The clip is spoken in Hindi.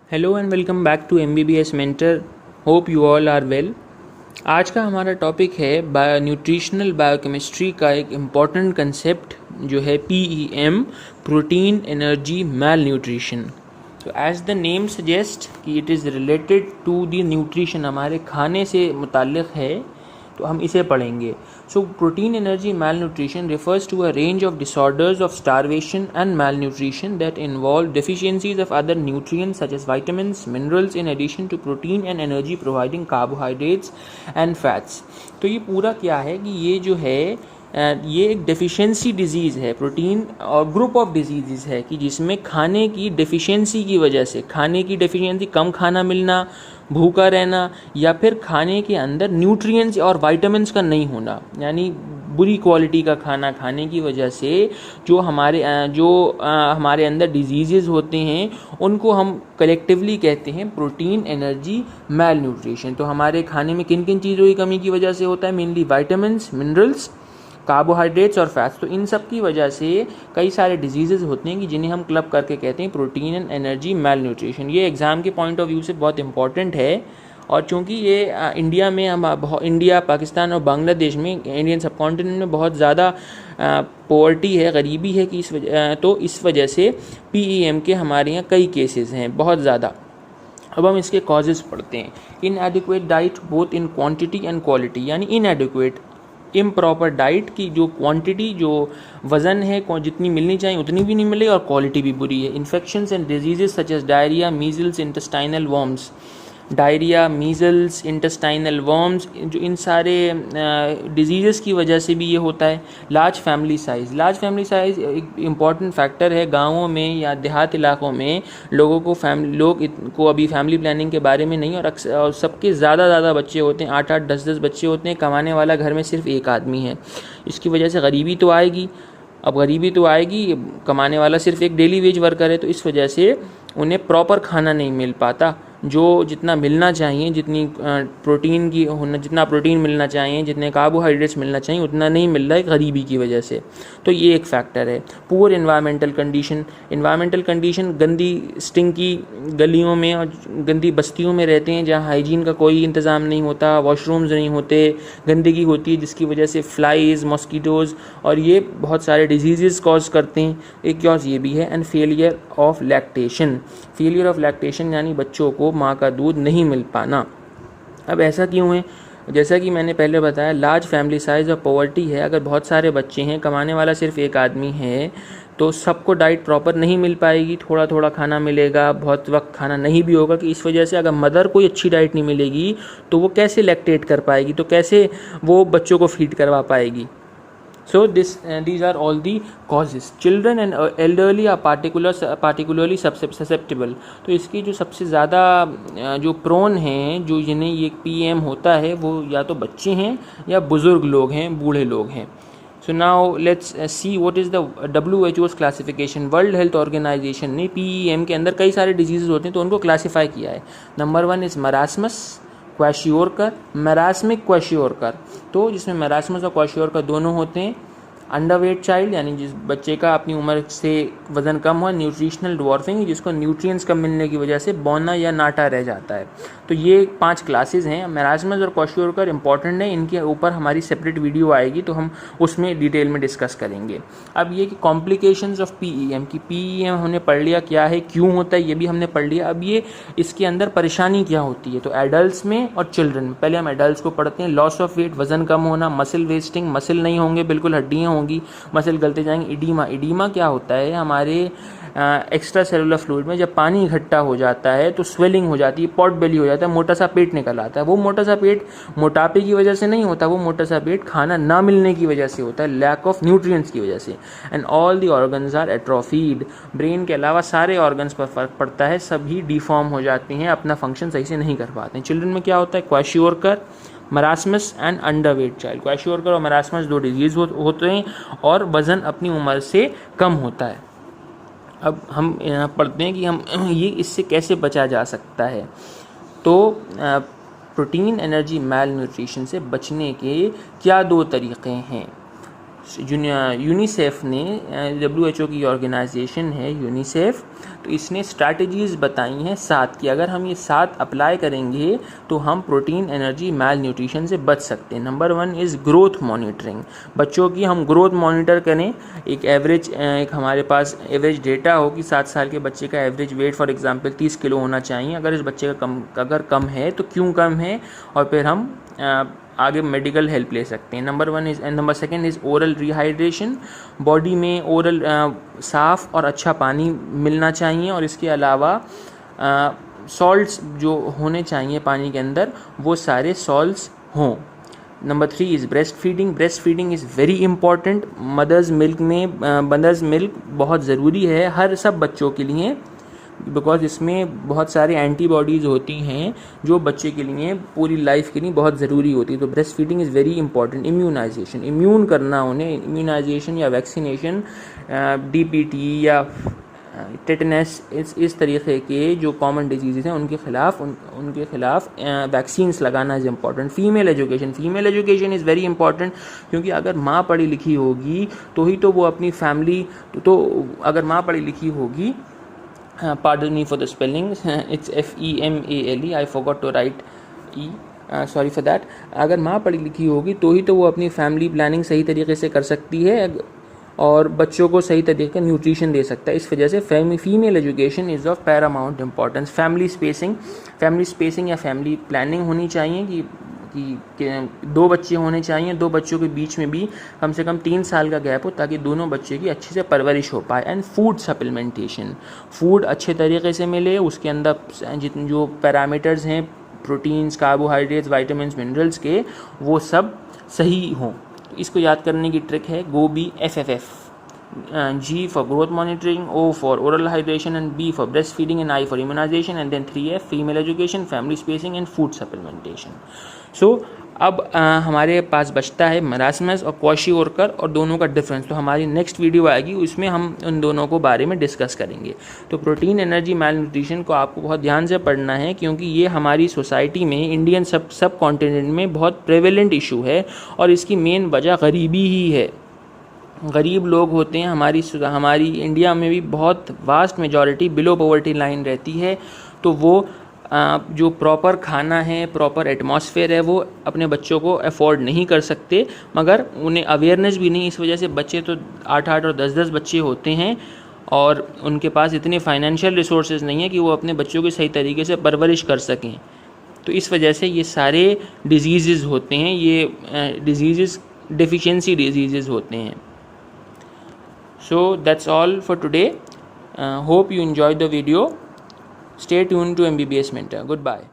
Hello and welcome back to MBBS mentor. Hope you all are well. आज का हमारा टॉपिक है न्यूट्रिशनल बायोकेमिस्ट्री का एक इम्पॉर्टेंट कंसेप्ट जो है PEM, protein energy malnutrition. तो एज द नेम सजेस्ट कि it is related to the nutrition, हमारे खाने से मुताल्लिक़ है, तो हम इसे पढ़ेंगे। So protein energy malnutrition refers to a range of disorders of starvation and malnutrition that involve deficiencies of other nutrients such as vitamins, minerals in addition to protein and energy providing carbohydrates and fats। तो ये पूरा क्या है कि ये जो है ये एक डेफिशिएंसी डिजीज़ है, प्रोटीन और ग्रुप ऑफ डिजीज़ है कि जिसमें खाने की डेफिशिएंसी की वजह से, खाने की डेफिशिएंसी, कम खाना मिलना, भूखा रहना, या फिर खाने के अंदर न्यूट्रिएंट्स और विटामिन्स का नहीं होना, यानी बुरी क्वालिटी का खाना खाने की वजह से जो हमारे अंदर डिजीज़ होते हैं उनको हम कलेक्टिवली कहते हैं प्रोटीन एनर्जी मैल न्यूट्रिशन। तो हमारे खाने में किन किन चीज़ों की कमी की वजह से होता है? मेनली विटामिन्स, मिनरल्स, कार्बोहाइड्रेट्स और फैट्स। तो इन सब की वजह से कई सारे डिजीज़ होते हैं कि जिन्हें हम क्लब करके कहते हैं protein and energy malnutrition. ये एग्ज़ाम के पॉइंट ऑफ व्यू से बहुत इंपॉर्टेंट है, और चूँकि ये इंडिया में इंडिया, पाकिस्तान और बांग्लादेश में, इंडियन सब कॉन्टिनेंट में बहुत ज़्यादा पॉवर्टी है, गरीबी है कि इस वजह से PEM के हमारे यहाँ कई केसेस हैं, बहुत ज़्यादा। अब हम इसके कॉजेज़ पढ़ते हैं। इनएडिक्वेट diet both in quantity and quality, यानी इनएडिक्वेट, इम्प्रॉपर डाइट की जो क्वांटिटी, जो वज़न है, जितनी मिलनी चाहिए उतनी भी नहीं मिले, और क्वालिटी भी बुरी है। Infections and diseases such as diarrhoea, measles, intestinal worms, diarrhoea, measles, intestinal worms, जो इन सारे डिजीज़ की वजह से भी ये होता है। लार्ज फैमिली साइज़ एक इम्पॉर्टेंट फैक्टर है। गाँवों में या देहात इलाकों में लोग को अभी फैमिली प्लानिंग के बारे में नहीं, और सबके ज़्यादा बच्चे होते हैं, 8-8, 10-10 बच्चे होते हैं। कमाने वाला घर में सिर्फ एक आदमी है। इसकी वजह से गरीबी तो आएगी। अब गरीबी तो आएगी, कमाने वाला सिर्फ एक डेली वेज वर्कर है, तो इस वजह से उन्हें प्रॉपर खाना नहीं मिल पाता, जो जितना मिलना चाहिए, जितना प्रोटीन मिलना चाहिए, जितने कार्बोहाइड्रेट्स मिलना चाहिए, उतना नहीं मिल रहा है गरीबी की वजह से। तो ये एक फैक्टर है। पुअर एनवायरमेंटल कंडीशन, गंदी स्टिंकी गलियों में और गंदी बस्तियों में रहते हैं जहाँ हाइजीन का कोई इंतज़ाम नहीं होता, वॉशरूम्स नहीं होते, गंदगी होती है, जिसकी वजह से फ्लाइज, मॉस्किटोज़ और ये बहुत सारे डिजीज़ कॉज करते हैं। एक कॉज ये भी है। एंड फेलियर ऑफ लैक्टेशन, यानी बच्चों को माँ का दूध नहीं मिल पाना। अब ऐसा क्यों है? जैसा कि मैंने पहले बताया, लार्ज फैमिली साइज़ और पॉवर्टी है। अगर बहुत सारे बच्चे हैं, कमाने वाला सिर्फ एक आदमी है, तो सबको डाइट प्रॉपर नहीं मिल पाएगी, थोड़ा थोड़ा खाना मिलेगा, बहुत वक्त खाना नहीं भी होगा। कि इस वजह से अगर मदर को अच्छी डाइट नहीं मिलेगी तो वो कैसे लैक्टेट कर पाएगी, तो कैसे वो बच्चों को फीड करवा पाएगी। So these are all the causes. Children and elderly are particularly susceptible. तो इसकी जो सबसे ज़्यादा जो प्रोन हैं, जो जिन्हें ये PEM होता है, वो या तो बच्चे हैं या बुज़ुर्ग लोग हैं, बूढ़े लोग हैं। So now let's see what is the WHO's classification. World Health Organization ने PEM के अंदर कई सारे डिजीज़ होते हैं, तो उनको क्लासीफाई किया है। Number 1 is marasmus, kwashiorkor, marasmic kwashiorkor. तो जिसमें मैरास्मस और क्वैशियोरकर दोनों होते हैं। अंडरवेट चाइल्ड, यानी जिस बच्चे का अपनी उम्र से वज़न कम हुआ। न्यूट्रिशनल ड्वार्फिंग, जिसको न्यूट्रिएंट्स कम मिलने की वजह से बौना या नाटा रह जाता है। तो ये 5 क्लासेस हैं। मैरास्मस और क्वैशियोरकर इंपॉर्टेंट है, इनके ऊपर हमारी सेपरेट वीडियो आएगी, तो हम उसमें डिटेल में डिस्कस करेंगे। अब ये कि कॉम्प्लिकेशंस ऑफ PEM, की PEM हमने पढ़ लिया क्या है, क्यों होता है, ये भी हमने पढ़ लिया। अब ये इसके अंदर परेशानी क्या होती है, तो एडल्ट्स में और चिल्ड्रन में। पहले हम एडल्ट्स को पढ़ते हैं। लॉस ऑफ वेट, वज़न कम होना। मसल वेस्टिंग, मसल नहीं होंगे, बिल्कुल हड्डियाँ होंगी, मसल गलते जाएंगे। इडीमा क्या होता है? हमारे एक्स्ट्रा सेलुलर फ्लूइड में जब पानी इकट्ठा हो जाता है तो स्वेलिंग हो जाती है, पॉट बेली हो जाता है, मोटा सा पेट निकल आता है। वो मोटा सा पेट मोटापे की वजह से नहीं होता, वो मोटा सा पेट खाना ना मिलने की वजह से होता है, लैक ऑफ न्यूट्रिएंट्स की वजह से। And all the organs are atrophied, brain के अलावा सारे ऑर्गन्स पर फर्क पड़ता है, सभी डिफॉर्म हो जाते हैं, अपना फंक्शन सही से नहीं कर पाते हैं। चिल्ड्रन में क्या होता है? क्वैशियोरकर, मरास्मस एंड अंडरवेट चाइल्ड। क्वैशियोरकर और मरास्मस 2 डिजीज़ होते हैं, और वज़न अपनी उम्र से कम होता है। अब हम पढ़ते हैं कि हम ये इससे कैसे बचा जा सकता है। तो प्रोटीन एनर्जी मैल न्यूट्रिशन से बचने के क्या 2 तरीक़े हैं। यूनिसेफ ने, WHO की ऑर्गेनाइजेशन है यूनिसेफ, तो इसने स्ट्रैटेजीज़ बताई हैं 7 की, अगर हम ये 7 अप्लाई करेंगे तो हम प्रोटीन एनर्जी मैल न्यूट्रिशन से बच सकते हैं। Number 1 is growth monitoring. बच्चों की हम ग्रोथ मॉनिटर करें। एक हमारे पास एवरेज डेटा हो कि 7 साल के बच्चे का average weight for example 30 kilo होना चाहिए। अगर इस बच्चे का अगर कम है तो क्यों कम है, और फिर हम आगे मेडिकल हेल्प ले सकते हैं। Number 2 is oral rehydration. Body में ओरल साफ़ और अच्छा पानी मिलना चाहिए, और इसके अलावा सॉल्ट्स जो होने चाहिए पानी के अंदर वो सारे सॉल्ट्स हों। Number 3 is breast feeding. Breast feeding is very important. Mother's milk बहुत ज़रूरी है हर सब बच्चों के लिए, बिकॉज इसमें बहुत सारे एंटीबॉडीज़ होती हैं जो बच्चे के लिए पूरी लाइफ के लिए बहुत ज़रूरी होती है। तो breast feeding is very important. Immunisation, immune करना उन्हें, इम्यूनाइजेशन या वैक्सीनेशन, DPT या टेटनस, इस तरीके के जो कॉमन डिजीज़ हैं उनके खिलाफ वैक्सीन्स लगाना is important. Female education is very important, क्योंकि अगर माँ पढ़ी लिखी होगी तो ही तो वो अपनी फैमिली, तो अगर माँ पढ़ी लिखी होगी, pardon me for the spelling, it's FEMALE, I forgot to write E, sorry for that। अगर माँ पढ़ी लिखी होगी तो ही तो वो अपनी फैमिली प्लानिंग सही तरीके से कर सकती है और बच्चों को सही तरीके का न्यूट्रिशन दे सकता है। इस वजह से female education is of Paramount importance. Family spacing या फैमिली प्लानिंग होनी चाहिए कि 2 बच्चे होने चाहिए, 2 बच्चों के बीच में भी कम से कम 3 साल का गैप हो, ताकि दोनों बच्चे की अच्छे से परवरिश हो पाए। एंड फूड सप्लीमेंटेशन, फूड अच्छे तरीके से मिले, उसके अंदर जितने जो पैरामीटर्स हैं प्रोटीन्स, कार्बोहाइड्रेट्स, विटामिन्स, मिनरल्स के, वो सब सही हों। तो इसको याद करने की ट्रिक है GOBI FFF। G for growth monitoring, O for oral hydration, and B for breastfeeding, and I for immunization, and then 3F female education, family spacing and food supplementation। So अब हमारे पास बचता है मरासमस और क्वाशिओर्कर और दोनों का डिफरेंस। तो हमारी नेक्स्ट वीडियो आएगी, उसमें हम उन दोनों को बारे में डिस्कस करेंगे। तो प्रोटीन एनर्जी मैल न्यूट्रिशन को आपको बहुत ध्यान से पढ़ना है, क्योंकि ये हमारी सोसाइटी में, इंडियन सब कॉन्टिनेंट में बहुत प्रेवेलेंट इशू है, और इसकी मेन वजह गरीबी ही है। गरीब लोग होते हैं हमारी इंडिया में भी बहुत vast majority below poverty line रहती है। तो वो जो प्रॉपर खाना है, प्रॉपर एटमॉस्फेयर है, वो अपने बच्चों को अफोर्ड नहीं कर सकते, मगर उन्हें अवेयरनेस भी नहीं। इस वजह से बच्चे तो 8-8 और 10-10 बच्चे होते हैं, और उनके पास इतने फाइनेंशियल रिसोर्सेज नहीं है कि वो अपने बच्चों की सही तरीके से परवरिश कर सकें। तो इस वजह से ये सारे डिजीज़ होते हैं, ये डिजीज़ डेफिशिएंसी डिजीज़ होते हैं। So that's all for today. Hope you enjoyed the video. Stay tuned to MBBS Mentor. Goodbye.